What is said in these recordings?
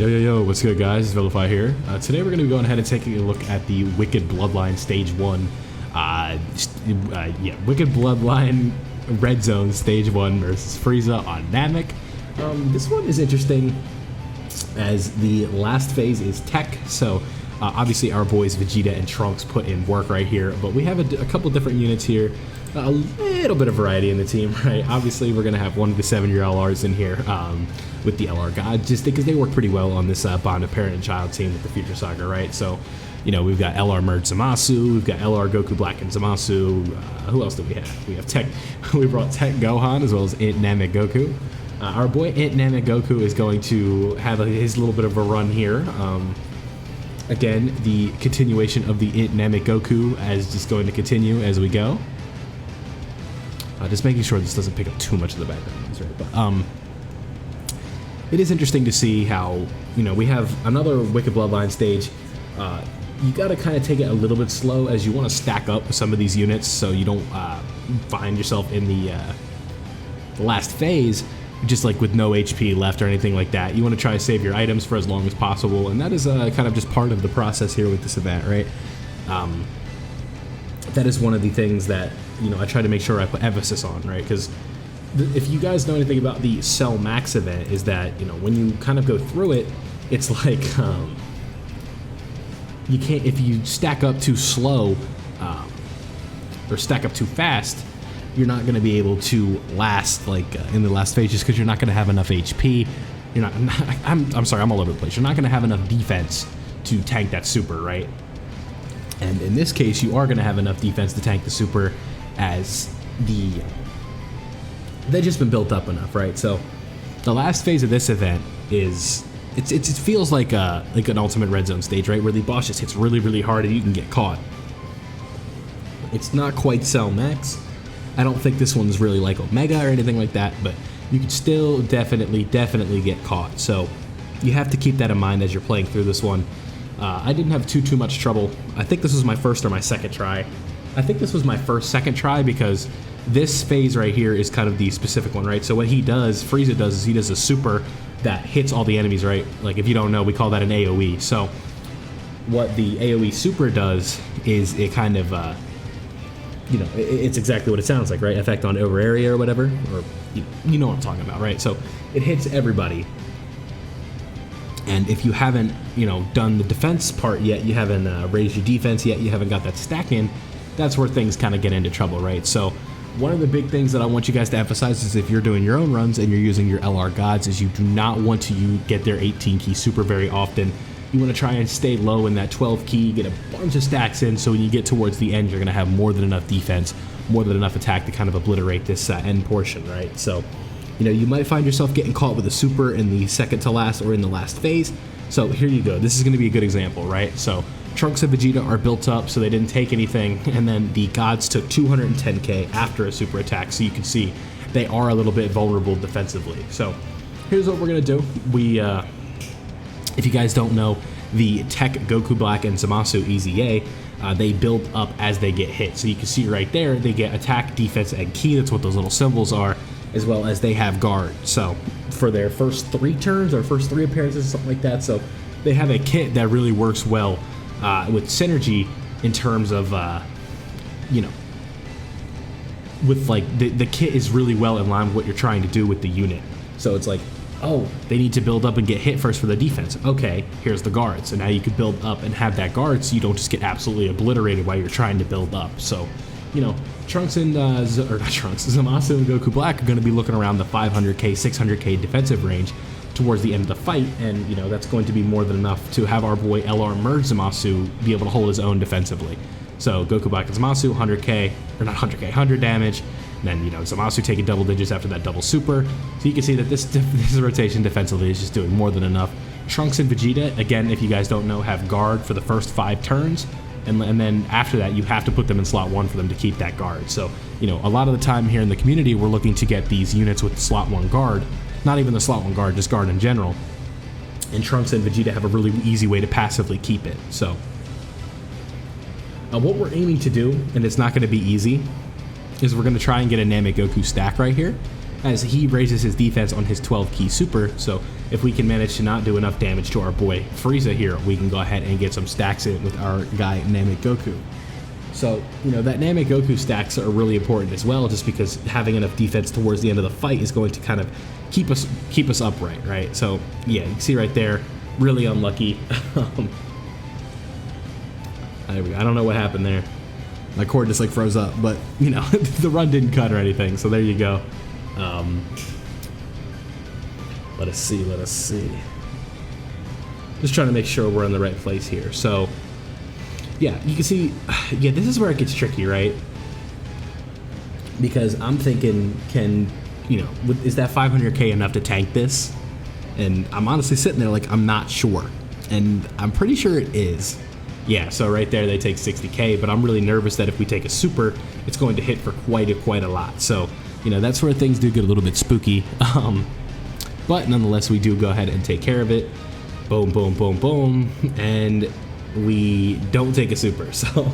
Yo, what's good, guys? It's Vilify here. Today we're going to be going ahead and taking a look at the Wicked Bloodline Stage 1. Wicked Bloodline Red Zone Stage 1 versus FRIEZA on Namek. This one is interesting as the last phase is tech, so obviously our boys Vegeta and Trunks put in work right here, but we have a couple different units here. A little bit of variety in the team, right? Obviously, we're going to have one of the 7-year LRs in here with the LR God, just because they work pretty well on this bond of parent and child team with the Future Saga, right? So, you know, we've got LR Merge Zamasu, we've got LR Goku Black and Zamasu. Who else do we have? We have Tech. We brought Tech Gohan as well as Int Namek Goku. Our boy Int Namek Goku is going to have his little bit of a run here. Again, the continuation of the Int Namek Goku is just going to continue as we go. Just making sure this doesn't pick up too much of the background noise, right? But it is interesting to see how, you know, we have another Wicked Bloodline stage. You got to kind of take it a little bit slow as you want to stack up some of these units so you don't find yourself in the last phase just like with no HP left or anything like that. You want to try to save your items for as long as possible, and that is kind of just part of the process here with this event, right? That is one of the things that, you know, I try to make sure I put emphasis on, right? Because if you guys know anything about the Cell Max event, is that, you know, when you kind of go through it, it's like you can't, if you stack up too slow or stack up too fast, you're not going to be able to last like in the last phase, just because you're not going to have enough HP. You're not. I'm sorry, I'm all over the place. You're not going to have enough defense to tank that super, right? And in this case, you are going to have enough defense to tank the super, as they've just been built up enough, right? So the last phase of this event is it feels like an ultimate red zone stage, right, where the boss just hits really hard and you can get caught. It's not quite Cell Max. I don't think this one's really like Omega or anything like that, but you can still definitely get caught. So you have to keep that in mind as you're playing through this one. I didn't have too much trouble. I think this was my first or my second try. I think this was my second try, because this phase right here is kind of the specific one, right? So what FRIEZA does is he does a super that hits all the enemies, right? Like, if you don't know, we call that an AoE. So what the AoE super does is it kind of, you know, it's exactly what it sounds like, right? Effect on over area or whatever, or you know what I'm talking about, right? So it hits everybody. And if you haven't, you know, done the defense part yet, you haven't raised your defense yet, you haven't got that stack in, that's where things kind of get into trouble, right? So one of the big things that I want you guys to emphasize is, if you're doing your own runs and you're using your LR gods, is you do not want to get their 18 key super very often. You want to try and stay low in that 12 key, get a bunch of stacks in, so when you get towards the end, you're going to have more than enough defense, more than enough attack to kind of obliterate this end portion, right? So, you know, you might find yourself getting caught with a super in the second to last or in the last phase. So here you go. This is going to be a good example, right? So Trunks and Vegeta are built up, so they didn't take anything, and then the gods took 210k after a super attack, so you can see they are a little bit vulnerable defensively. So here's what we're going to do. If you guys don't know, the Tech Goku Black and Zamasu EZA, they build up as they get hit. So you can see right there, they get attack, defense, and key. That's what those little symbols are, as well as they have guard. So for their first 3 turns or first 3 appearances, something like that. So they have a kit that really works well with synergy in terms of, you know, with like the kit is really well in line with what you're trying to do with the unit. So it's like, oh, they need to build up and get hit first for the defense. Okay, here's the guard. So now you can build up and have that guard, so you don't just get absolutely obliterated while you're trying to build up. So, you know, Trunks and Zamasu and Goku Black are going to be looking around the 500k, 600k defensive range towards the end of the fight, and you know that's going to be more than enough to have our boy LR Merge Zamasu be able to hold his own defensively. So Goku Black and Zamasu, 100k, or not 100k, 100 damage. And then, you know, Zamasu taking double digits after that double super. So you can see that this rotation defensively is just doing more than enough. Trunks and Vegeta, again, if you guys don't know, have guard for the first 5 turns. And then after that, you have to put them in slot 1 for them to keep that guard. So, you know, a lot of the time here in the community, we're looking to get these units with the slot 1 guard. Not even the slot 1 guard, just guard in general. And Trunks and Vegeta have a really easy way to passively keep it. So what we're aiming to do, and it's not going to be easy, is we're going to try and get a Namek Goku stack right here. as he raises his defense on his 12 key super. So if we can manage to not do enough damage to our boy FRIEZA here, we can go ahead and get some stacks in with our guy Namek Goku. So, you know, that Namek Goku stacks are really important as well, just because having enough defense towards the end of the fight is going to kind of keep us upright, right? So yeah, you can see right there, really unlucky. There we go. I don't know what happened there. My cord just like froze up, but you know, the run didn't cut or anything, so there you go. Let us see. Just trying to make sure we're in the right place here. So yeah, you can see, yeah, this is where it gets tricky, right? Because I'm thinking, is that 500k enough to tank this? And I'm honestly sitting there like, I'm not sure. And I'm pretty sure it is. Yeah, so right there they take 60k, but I'm really nervous that if we take a super, it's going to hit for quite a lot. So, you know, that's where things do get a little bit spooky. But nonetheless, we do go ahead and take care of it. Boom, boom, boom, boom. And we don't take a super. So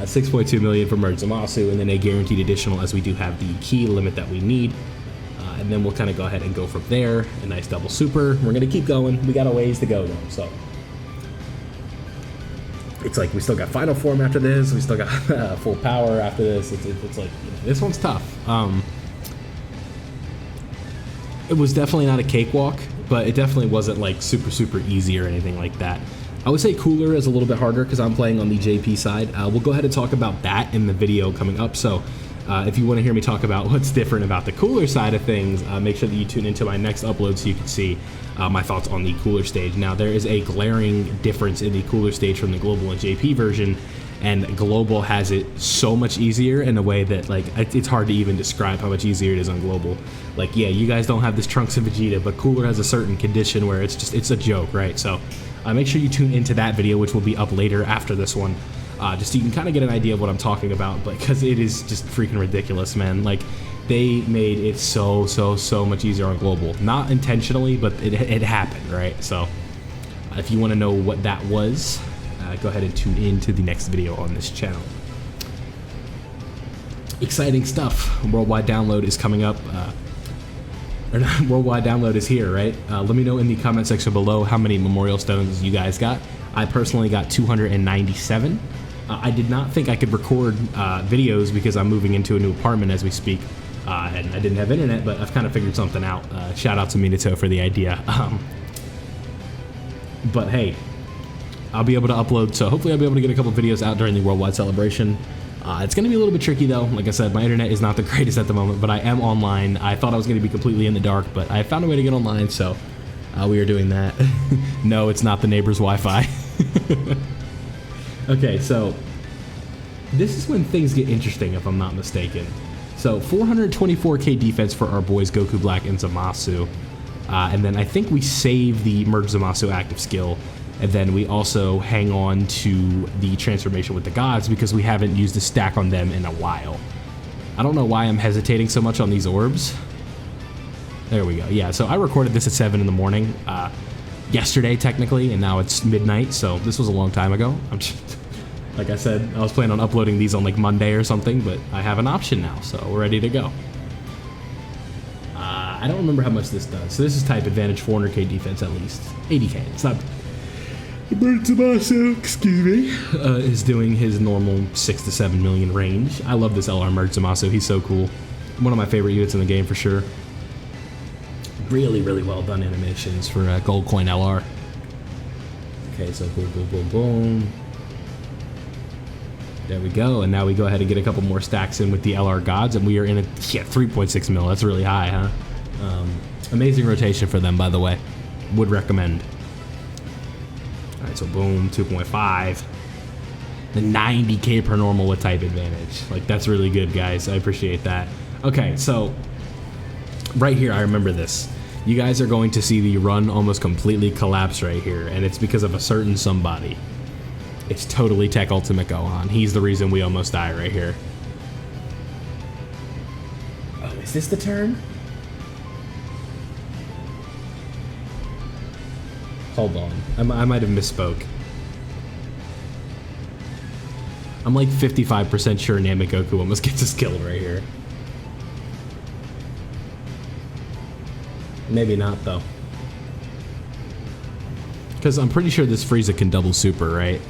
6.2 million for Merge Zamasu, and then a guaranteed additional, as we do have the key limit that we need. And then we'll kind of go ahead and go from there. A nice double super. We're going to keep going. We got a ways to go though, so. It's like we still got final form after this. We still got full power after this. It's like, you know, this one's tough. It was definitely not a cakewalk, but it definitely wasn't like super easy or anything like that. I would say Cooler is a little bit harder because I'm playing on the JP side. We'll go ahead and talk about that in the video coming up. So if you want to hear me talk about what's different about the Cooler side of things, make sure that you tune into my next upload so you can see my thoughts on the Cooler stage. Now, there is a glaring difference in the Cooler stage from the Global and JP version, and Global has it so much easier in a way that, like, it's hard to even describe how much easier it is on Global. Like, yeah, you guys don't have this Trunks and Vegeta, but Cooler has a certain condition where it's a joke, right? So make sure you tune into that video, which will be up later after this one, just so you can kind of get an idea of what I'm talking about, because it is just freaking ridiculous, man. Like, they made it so much easier on Global. Not intentionally, but it happened, right? So if you want to know what that was, go ahead and tune in to the next video on this channel. Exciting stuff. Worldwide download is coming up. Or not, worldwide download is here, right? Let me know in the comment section below how many Memorial Stones you guys got. I personally got 297. I did not think I could record videos because I'm moving into a new apartment as we speak. And I didn't have internet, but I've kind of figured something out. Shout out to Minato for the idea. But hey, I'll be able to upload, so hopefully I'll be able to get a couple videos out during the worldwide celebration. It's going to be a little bit tricky though. Like I said, my internet is not the greatest at the moment, but I am online. I thought I was going to be completely in the dark, but I found a way to get online, so we are doing that. No, it's not the neighbor's Wi-Fi. Okay, so this is when things get interesting, if I'm not mistaken. So 424k defense for our boys Goku Black and Zamasu. And then I think we save the Merge Zamasu active skill. And then we also hang on to the transformation with the gods because we haven't used a stack on them in a while. I don't know why I'm hesitating so much on these orbs. There we go. Yeah, so I recorded this at 7 in the morning yesterday technically, and now it's midnight, so this was a long time ago. Like I said, I was planning on uploading these on like Monday or something, but I have an option now, so we're ready to go. I don't remember how much this does. So this is type advantage, 400k defense at least. 80k, it's not... Zamasu, excuse me, is doing his normal 6 to 7 million range. I love this LR Merge Zamasu, he's so cool. One of my favorite units in the game for sure. Really well done animations for Gold Coin LR. Okay, so boom, boom, boom, boom. There we go, and now we go ahead and get a couple more stacks in with the LR Gods, and we are in a 3.6 mil. That's really high, huh? Amazing rotation for them, by the way. Would recommend. All right, so boom, 2.5. The 90k per normal with type advantage. Like, that's really good, guys. I appreciate that. Okay, so right here, I remember this. You guys are going to see the run almost completely collapse right here, and it's because of a certain somebody. It's totally Tech Ultimate Gohan. He's the reason we almost die right here. Oh, is this the turn? Hold on. I might have misspoke. I'm like 55% sure Namek Goku almost gets us killed right here. Maybe not, though. Because I'm pretty sure this Frieza can double super, right?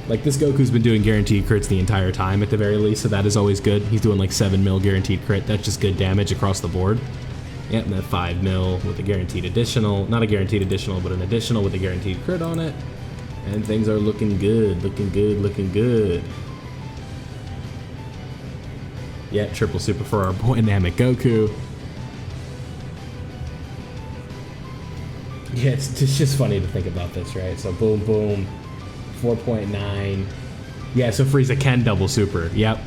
Like, this Goku's been doing guaranteed crits the entire time, at the very least, so that is always good. He's doing, like, 7 mil guaranteed crit. That's just good damage across the board. Yep, and that 5 mil with a guaranteed additional. Not a guaranteed additional, but an additional with a guaranteed crit on it. And things are looking good, looking good, looking good. Yeah, triple super for our boy Namek Goku. Yeah, it's just funny to think about this, right? So boom, boom, 4.9. Yeah, so Frieza can double super. Yep.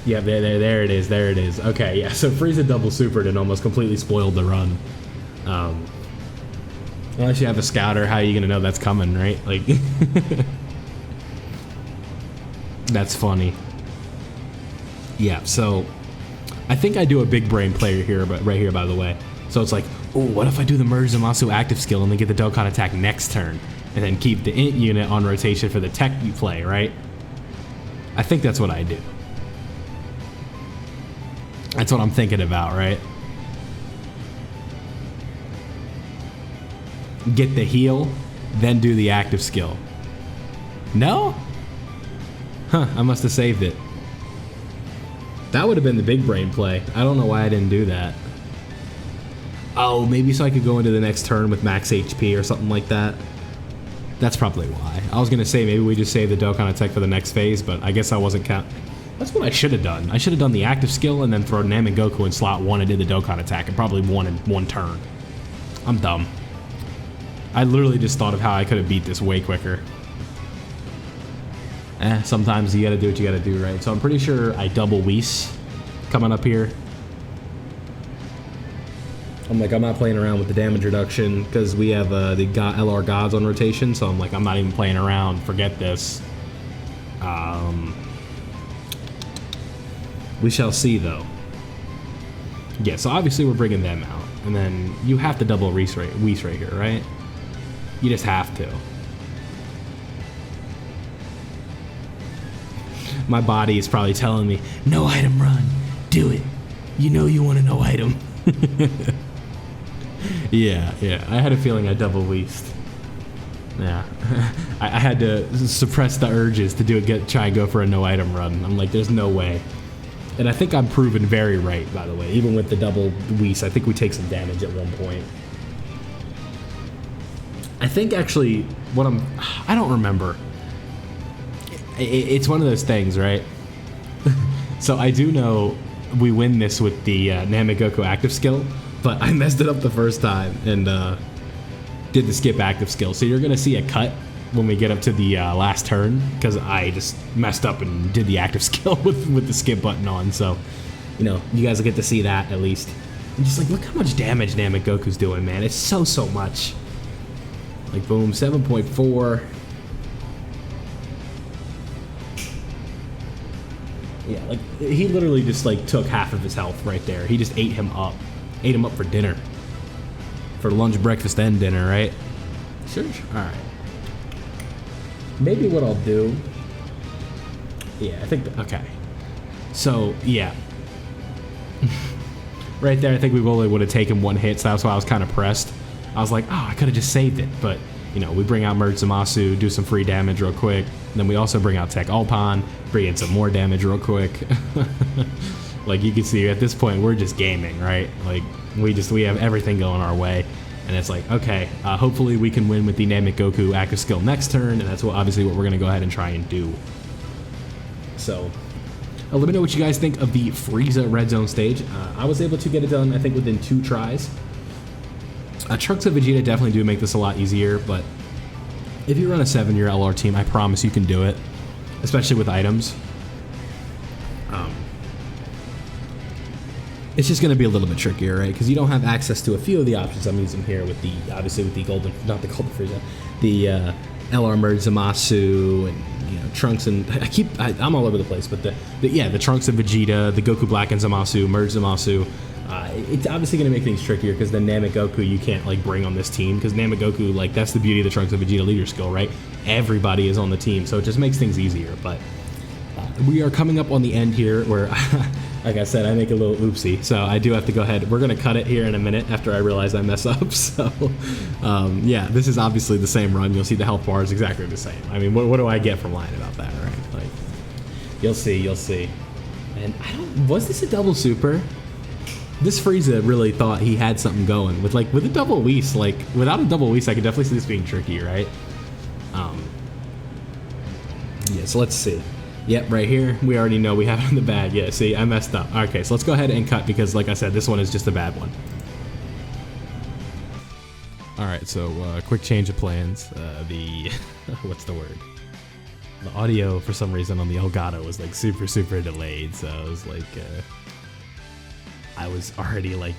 Yeah, there it is, there it is. Okay, yeah, so Frieza double supered and almost completely spoiled the run. Unless you have a scouter, how are you gonna know that's coming, right? Like, that's funny. Yeah, so I think I do a big brain player here, but right here, by the way. So it's like, oh, what if I do the Merge Zamasu active skill and then get the Dokkan attack next turn, and then keep the int unit on rotation for the tech you play, right? I think that's what I do. That's what I'm thinking about, right? Get the heal, then do the active skill. No? Huh, I must have saved it. That would have been the big brain play. I don't know why I didn't do that. Oh, maybe so I could go into the next turn with max HP or something like that. That's probably why. I was going to say maybe we just save the Dokkan attack for the next phase, but I guess I wasn't That's what I should have done. I should have done the active skill and then throw Namek Goku in slot 1 and did the Dokkan attack and probably won in 1 turn. I'm dumb. I literally just thought of how I could have beat this way quicker. Sometimes you gotta do what you gotta do, right? So I'm pretty sure I double Whis coming up here. I'm not playing around with the damage reduction because we have the LR Gods on rotation, so I'm not even playing around. Forget this. We shall see, though. Yeah, so obviously we're bringing them out. And then you have to double Whis right here, right? You just have to. My body is probably telling me, no item run, do it. You know you want to no item. Yeah, I had a feeling I double Whis. Yeah, I had to suppress the urges to try and go for a no item run. I'm like, there's no way. And I think I'm proven very right, by the way. Even with the double Whis, I think we take some damage at one point. I think actually, I don't remember. It's one of those things, right? So I do know we win this with the Namek Goku active skill, but I messed it up the first time and did the skip active skill. So you're going to see a cut when we get up to the last turn because I just messed up and did the active skill with the skip button on. So, you know, you guys will get to see that at least. I'm just like, look how much damage Namek Goku's doing, man. It's so much. Like, boom, 7.4. Yeah, like, he literally just, like, took half of his health right there. He just ate him up. Ate him up for dinner. For lunch, breakfast, and dinner, right? Sure. Alright. Maybe what I'll do... Yeah, I think... Okay. So, yeah. Right there, I think we only would have taken 1 hit, so that's why I was kind of pressed. I was like, oh, I could have just saved it. But, you know, we bring out Merge Zamasu, do some free damage real quick. Then we also bring out Tech Alpon, bring in some more damage real quick. Like, you can see, at this point, we're just gaming, right? Like, we have everything going our way. And it's like, okay, hopefully we can win with the Namek Goku active skill next turn. And that's obviously what we're going to go ahead and try and do. So... let me know what you guys think of the Frieza Red Zone stage. I was able to get it done, I think, within 2 tries. Trunks and Vegeta definitely do make this a lot easier, but if you run a 7-year LR team, I promise you can do it, especially with items. It's just going to be a little bit trickier, right? Because you don't have access to a few of the options I'm using here with the, obviously with the golden, not the golden Frieza, the LR Merge Zamasu and, you know, Trunks and I'm all over the place, but the Trunks and Vegeta, the Goku Black and Zamasu, Merge Zamasu. It's obviously going to make things trickier because the Namek Goku you can't like bring on this team because Namek Goku, like, that's the beauty of the Trunks and Vegeta leader skill, right? Everybody is on the team, so it just makes things easier. But we are coming up on the end here where I Like I said, I make a little oopsie, so I do have to go ahead. We're gonna cut it here in a minute after I realize I mess up. So, yeah, this is obviously the same run. You'll see the health bar is exactly the same. I mean, what do I get from lying about that, right? Like, you'll see. And was this a double super? This Frieza really thought he had something going with a double Whis. Like, without a double Whis, I could definitely see this being tricky, right? Yeah, so let's see. Yep, right here, we already know we have it in the bag. Yeah, see, I messed up. Okay, so let's go ahead and cut because, like I said, this one is just a bad one. All right, so quick change of plans. What's the word? The audio, for some reason, on the Elgato was like super delayed, so I was like, I was already like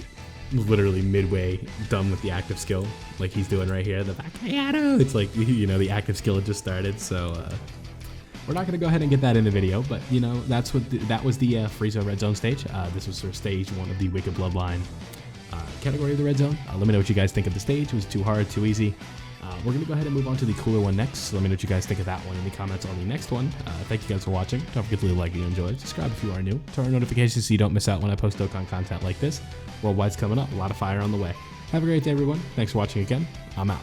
literally midway done with the active skill, like he's doing right here, the Bakayado. It's like, you know, the active skill had just started, so we're not gonna go ahead and get that in the video, but you know, that was the FRIEZA Red Zone stage. This was sort of stage 1 of the Wicked Bloodline category of the Red Zone. Let me know what you guys think of the stage. Was it too hard, too easy? We're going to go ahead and move on to the cooler one next. So let me know what you guys think of that one in the comments on the next one. Thank you guys for watching. Don't forget to leave a like if you enjoyed. Subscribe if you are new. Turn on notifications so you don't miss out when I post Dokkan content like this. Worldwide's coming up. A lot of fire on the way. Have a great day, everyone. Thanks for watching again. I'm out.